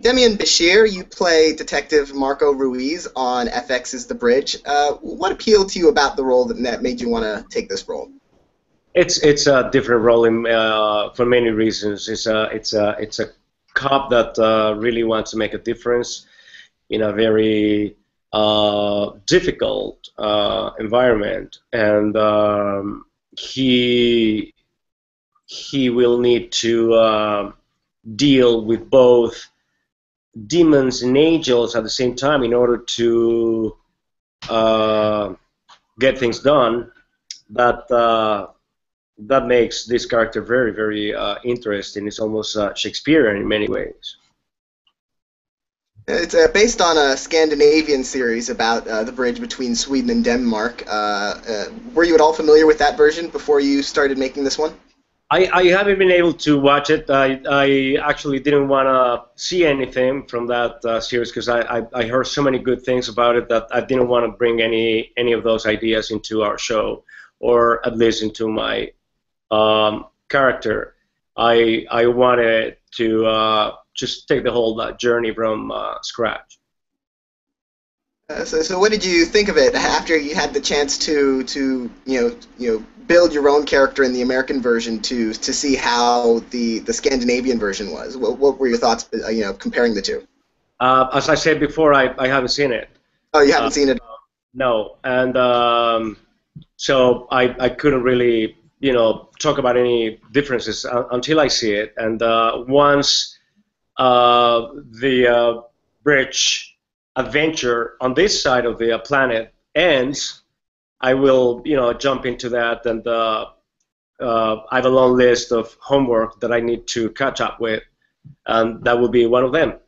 Demian Bichir, you play Detective Marco Ruiz on FX's The Bridge. What appealed to you about the role that made you want to take this role? It's a different role for many reasons. It's a cop that really wants to make a difference in a very difficult environment, and he will need to deal with both demons and angels at the same time in order to uh, get things done. That that makes this character very, very interesting. It's almost Shakespearean in many ways. It's based on a Scandinavian series about the bridge between Sweden and Denmark. Were you at all familiar with that version before you started making this one? I haven't been able to watch it. I actually didn't want to see anything from that series because I heard so many good things about it that I didn't want to bring any of those ideas into our show, or at least into my character. I wanted to just take the whole journey from scratch. So what did you think of it after you had the chance to build your own character in the American version to see how the Scandinavian version was? What were your thoughts, comparing the two? As I said before, I haven't seen it. Oh, you Uh, haven't seen it? no, and so I couldn't really talk about any differences until I see it. And once the bridge adventure on this side of the planet ends, I will, jump into that, and I have a long list of homework that I need to catch up with, and that will be one of them.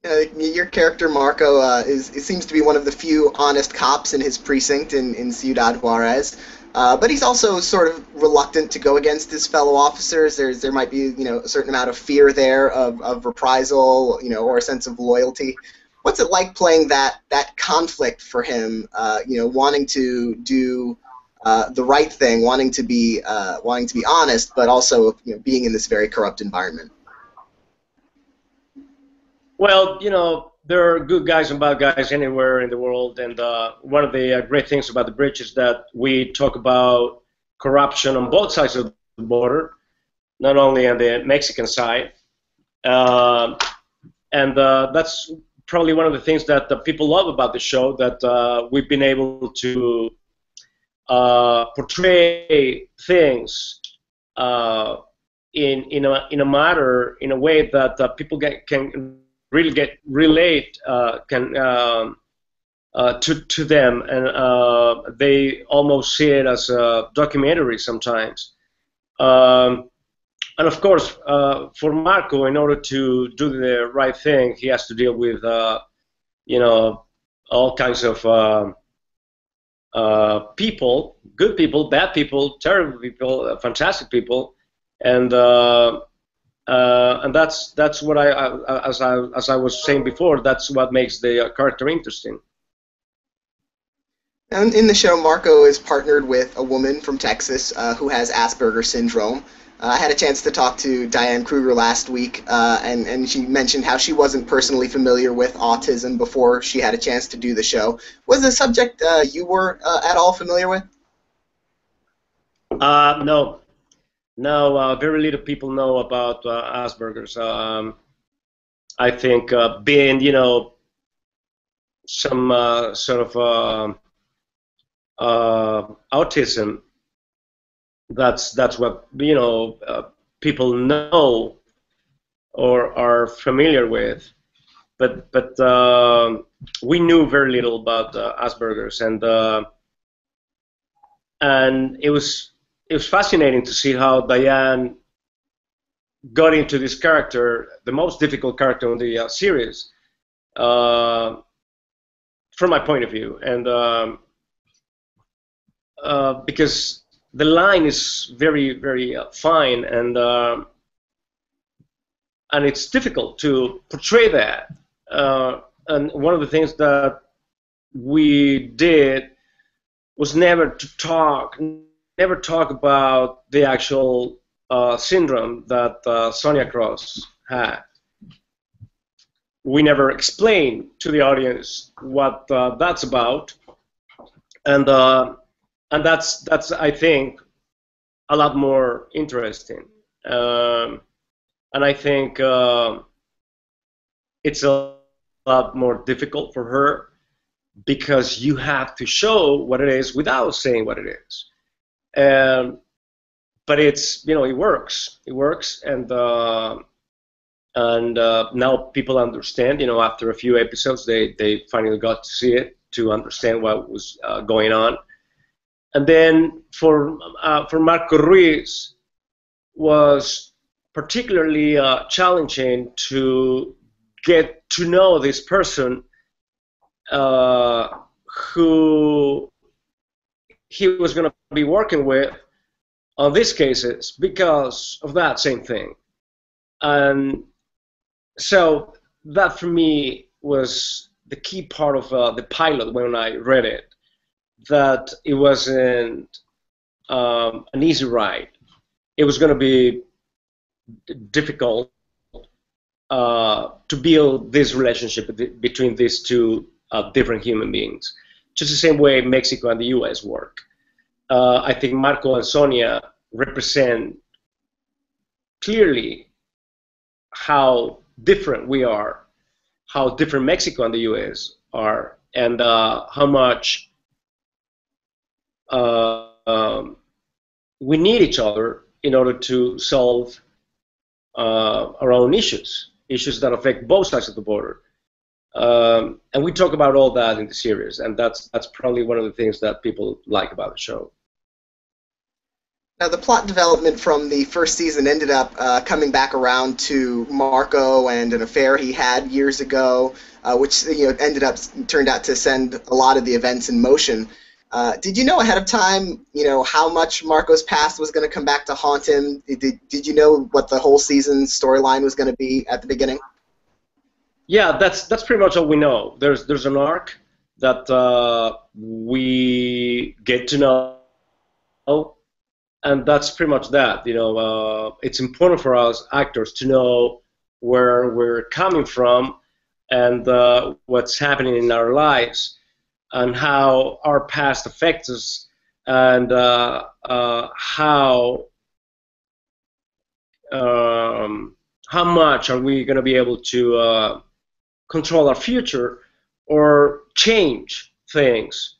Your character Marco it seems to be one of the few honest cops in his precinct in Ciudad Juarez, but he's also sort of reluctant to go against his fellow officers. There might be a certain amount of fear there of reprisal, or a sense of loyalty. What's it like playing that conflict for him? Wanting to do the right thing, wanting to be honest, but also being in this very corrupt environment. Well, there are good guys and bad guys anywhere in the world, and one of the great things about the bridge is that we talk about corruption on both sides of the border, not only on the Mexican side, uh, and that's probably one of the things that the people love about the show, that we've been able to portray things in a matter, in a way that can really get relate can to them, and they almost see it as a documentary sometimes. Um, and of course, for Marco, in order to do the right thing, he has to deal with you know all kinds of people, good people, bad people, terrible people, fantastic people, and that's what as I was saying before, that's what makes the character interesting. And in the show, Marco is partnered with a woman from Texas who has Asperger's syndrome. I had a chance to talk to Diane Kruger last week, and she mentioned how she wasn't personally familiar with autism before she had a chance to do the show. Was the subject you were at all familiar with? No, no, very little people know about Asperger's. I think being, some sort of autism, that's what people know or are familiar with. But we knew very little about Asperger's, and it was fascinating to see how Diane got into this character, the most difficult character in the series, uh, from my point of view, and because the line is very, very fine, and it's difficult to portray that. And one of the things that we did was never talk about the actual syndrome that Sonia Cross had. we never explain to the audience what that's about, and that's I think a lot more interesting, and I think it's a lot more difficult for her because you have to show what it is without saying what it is. But it's, you know, it works. It works, and now people understand. You know, after a few episodes, they finally got to see it to understand what was going on. And then for Marco Ruiz was particularly challenging to get to know this person who he was going to be working with on these cases because of that same thing. And so that for me was the key part of the pilot when I read it, that it wasn't an easy ride. It was going to be difficult to build this relationship between these two different human beings, just the same way Mexico and the U.S. work. I think Marco and Sonia represent clearly how different we are, how different Mexico and the U.S. are, and how much we need each other in order to solve our own issues that affect both sides of the border. And we talk about all that in the series, and that's probably one of the things that people like about the show. Now, the plot development from the first season ended up coming back around to Marco and an affair he had years ago, which turned out to send a lot of the events in motion. Did you know ahead of time, how much Marco's past was going to come back to haunt him? Did you know what the whole season's storyline was going to be at the beginning? Yeah, that's pretty much all we know. There's an arc that we get to know, and that's pretty much that. It's important for us actors to know where we're coming from and what's happening in our lives, and how our past affects us, and how much are we going to be able to control our future or change things.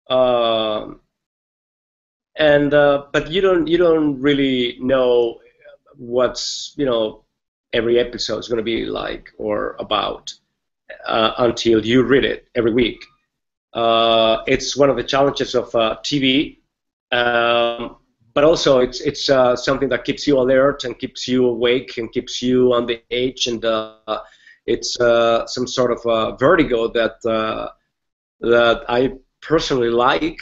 But you don't really know what's every episode is going to be like or about until you read it every week. It's one of the challenges of TV, but also it's something that keeps you alert and keeps you awake and keeps you on the edge, and it's some sort of vertigo that I personally like.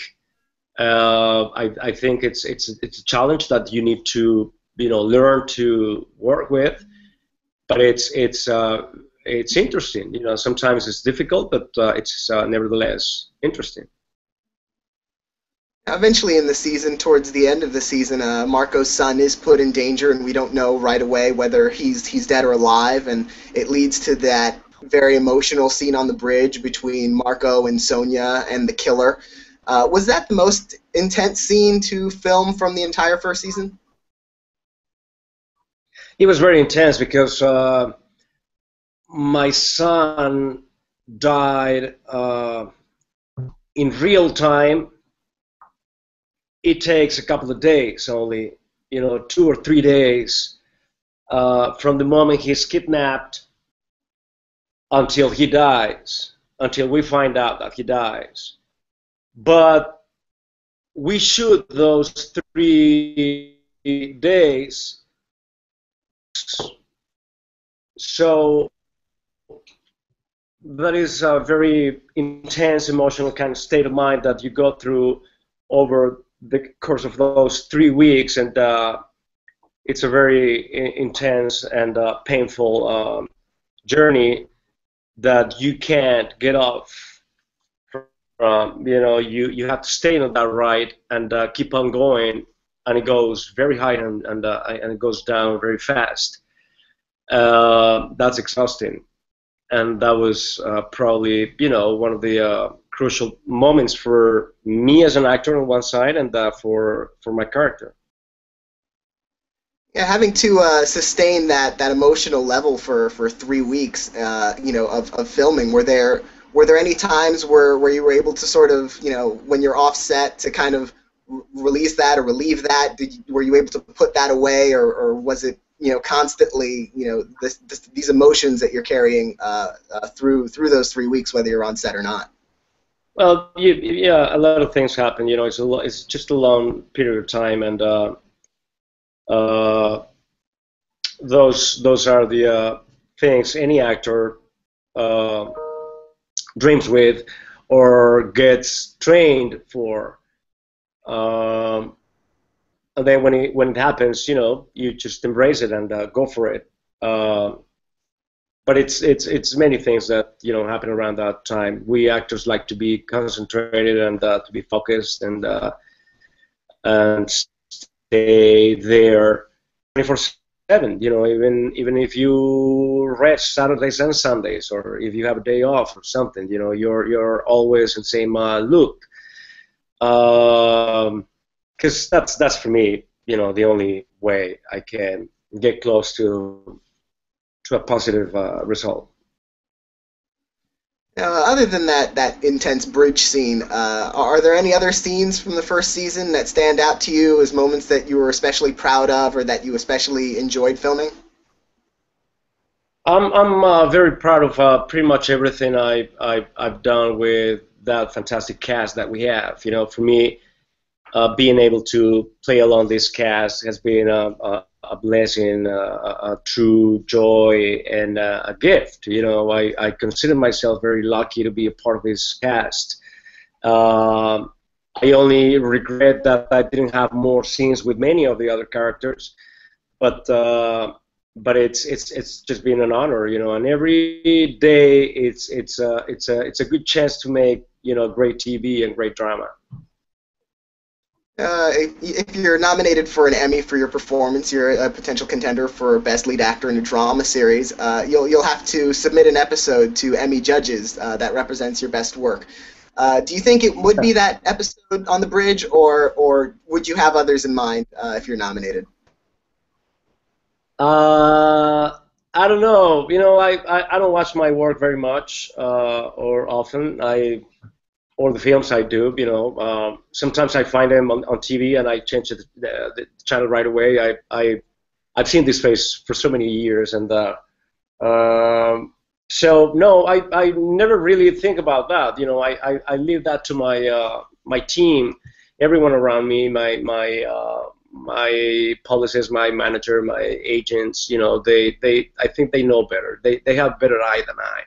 I think it's a challenge that you need to learn to work with, but it's interesting. Sometimes it's difficult, but it's nevertheless interesting. Eventually in the season, towards the end of the season, Marco's son is put in danger, and we don't know right away whether he's dead or alive, and it leads to that very emotional scene on the bridge between Marco and Sonia and the killer. Was that the most intense scene to film from the entire first season? It was very intense because my son died in real time. It takes a couple of days only, 2 or 3 days from the moment he's kidnapped until he dies, until we find out that he dies. But we shoot those 3 days, so that is a very intense emotional kind of state of mind that you go through over the course of those 3 weeks, and it's a very intense and painful journey that you can't get off. You have to stay on that ride and keep on going, and it goes very high and it goes down very fast. That's exhausting. and that was probably, one of the crucial moments for me as an actor on one side, and for my character. Yeah, having to sustain that emotional level for 3 weeks, of filming. Were there any times where you were able to sort of, when you're off set, to kind of release that or relieve that? Were you able to put that away, or was it, constantly, these emotions that you're carrying through those 3 weeks, whether you're on set or not? Well, yeah, a lot of things happen. It's just a long period of time, and uh, those are the things any actor uh, dreams with or gets trained for. And then when it happens, you just embrace it and go for it. But it's many things that happen around that time. We actors like to be concentrated and to be focused and stay there 24/7. Even if you rest Saturdays and Sundays, or if you have a day off or something, you're always in the same loop. Because that's for me, the only way I can get close to a positive result. Other than that intense bridge scene, are there any other scenes from the first season that stand out to you as moments that you were especially proud of, or that you especially enjoyed filming? I'm very proud of pretty much everything I've done with that fantastic cast that we have. For me, being able to play along this cast has been a blessing, a true joy, and a gift. I consider myself very lucky to be a part of this cast. I only regret that I didn't have more scenes with many of the other characters, but it's just been an honor, and every day it's a good chance to make great TV and great drama. If you're nominated for an Emmy for your performance, you're a potential contender for Best Lead Actor in a Drama Series. You'll have to submit an episode to Emmy judges that represents your best work. Do you think it would be that episode on the bridge, or would you have others in mind if you're nominated? I don't know. I don't watch my work very much or often. Or the films I do, sometimes I find them on TV and I change the channel right away. I've seen this face for so many years, and so no, I never really think about that. I leave that to my team, everyone around me, my publicist, my manager, my agents. I think they know better. They have better eye than I.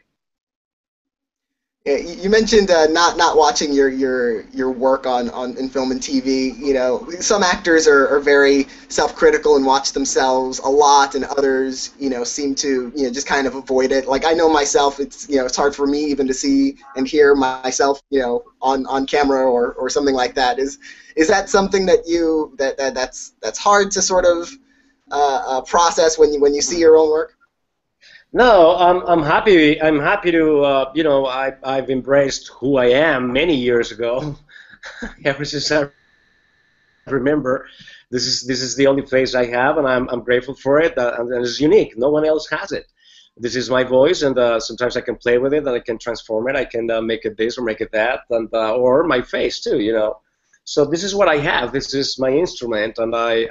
You mentioned not watching your work in film and TV. Some actors are very self-critical and watch themselves a lot, and others, seem to, just kind of avoid it. Like, I know myself, it's hard for me even to see and hear myself, on camera or something like that. Is that something that's hard to sort of process when you see your own work? No, I'm happy. I'm happy to, I've embraced who I am many years ago. Ever since I remember, this is the only face I have, and I'm grateful for it. And it's unique. No one else has it. This is my voice, and sometimes I can play with it, and I can transform it. I can make it this or make it that, and or my face too. So this is what I have. This is my instrument, and I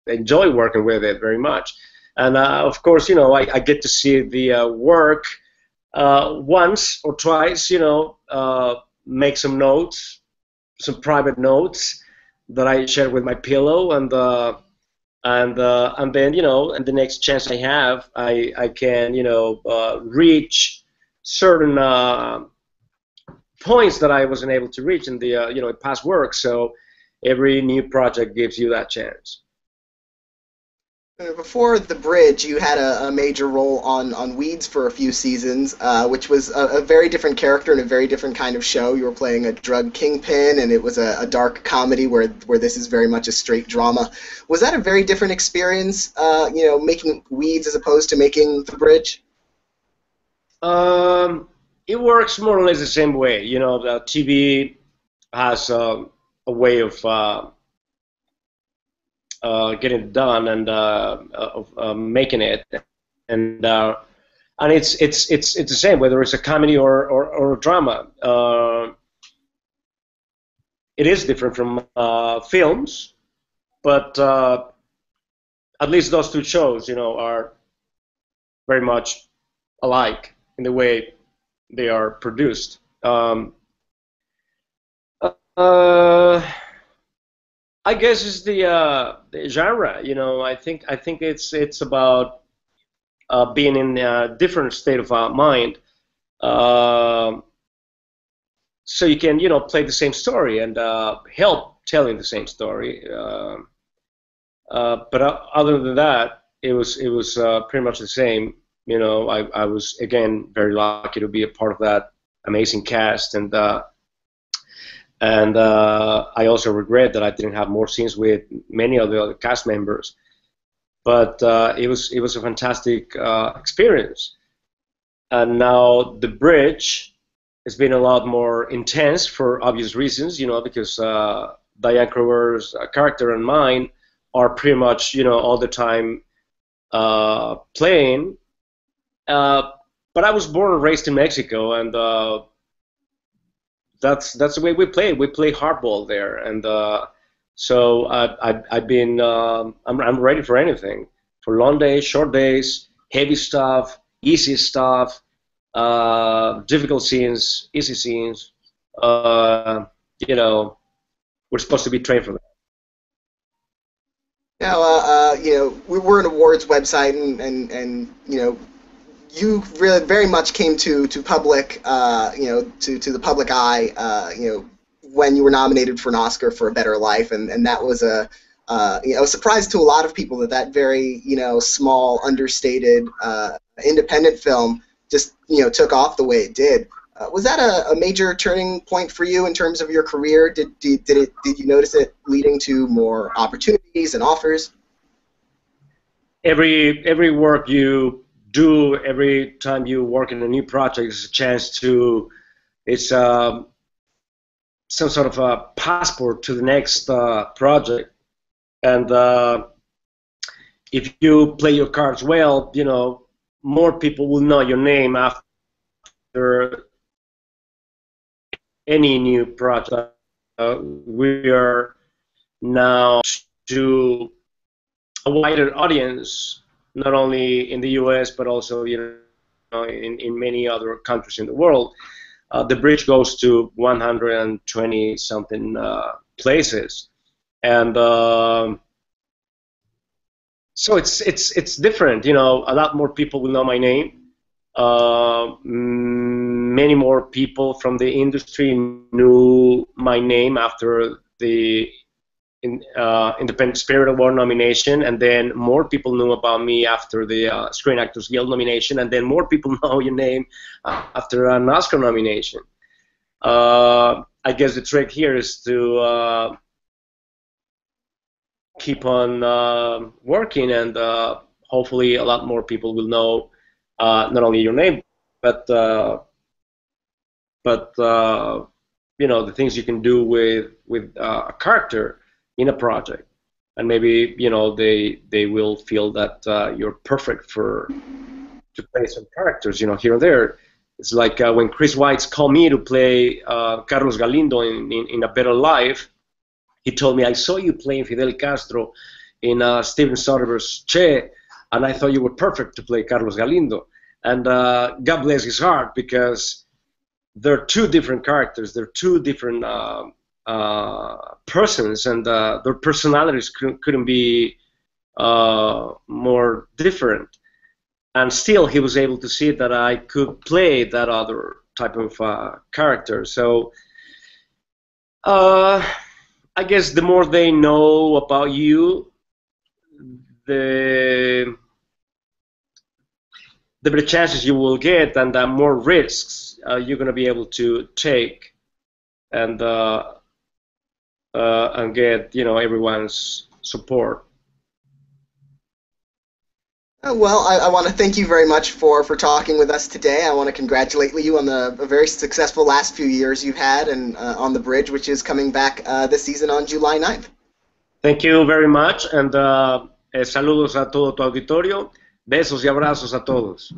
enjoy working with it very much. And of course, I get to see the work once or twice. Make some notes, some private notes that I share with my pillow, and then and the next chance I have, I can reach certain points that I wasn't able to reach in the past work. So every new project gives you that chance. Before The Bridge, you had a major role on Weeds for a few seasons, which was a very different character and a very different kind of show. You were playing a drug kingpin, and it was a dark comedy where this is very much a straight drama. Was that a very different experience, making Weeds as opposed to making The Bridge? It works more or less the same way. You know, the TV has a way of getting it done and of making it, and it's the same whether it's a comedy or a drama. It is different from films, but at least those two shows, you know, are very much alike in the way they are produced. Uh, I guess it's the genre. You know, I think it's about being in a different state of mind, uh, so you can, you know, play the same story and help telling the same story. But other than that, it was pretty much the same. You know, I was again very lucky to be a part of that amazing cast, and I also regret that I didn't have more scenes with many of the other cast members. But it was a fantastic experience. And now the bridge has been a lot more intense for obvious reasons, you know, because Diane Kruger's character and mine are pretty much, you know, all the time playing. Uh, but I was born and raised in Mexico, and that's the way we play. We play hardball there, and so I've been I'm ready for anything, for long days, short days, heavy stuff, easy stuff, difficult scenes, easy scenes. Uh, you know, we're supposed to be trained for that. Now, we're an awards website, and you know, you really very much came to public, to the public eye, when you were nominated for an Oscar for A Better Life, and that was a surprise to a lot of people that very, small, understated, independent film just, took off the way it did. Was that a major turning point for you in terms of your career? Did you notice it leading to more opportunities and offers? Every work you do, every time you work in a new project, is a chance to. It's some sort of a passport to the next project, and if you play your cards well, you know, more people will know your name after any new project. We are now to a wider audience, not only in the U.S. but also, you know, in many other countries in the world. The bridge goes to 120 something places, and so it's different. You know, a lot more people will know my name. Many more people from the industry knew my name after the Independent Spirit Award nomination, and then more people knew about me after the Screen Actors Guild nomination, and then more people know your name after an Oscar nomination. I guess the trick here is to keep on working, and hopefully a lot more people will know not only your name, but you know, the things you can do with a character in a project, and maybe, you know, they will feel that you're perfect for to play some characters, you know, here and there. It's like when Chris Weitz called me to play Carlos Galindo in A Better Life. He told me, I saw you playing Fidel Castro in Steven Soderbergh's Che, and I thought you were perfect to play Carlos Galindo. And God bless his heart, because they're two different characters. They're two different persons, and their personalities couldn't be more different. And still, he was able to see that I could play that other type of character. So I guess the more they know about you, the better chances you will get, and the more risks you're going to be able to take, and get, you know, everyone's support. Well, I want to thank you very much for talking with us today. I want to congratulate you on a very successful last few years you've had and on the bridge, which is coming back this season on July 9th. Thank you very much, and saludos a todo tu auditorio. Besos y abrazos a todos.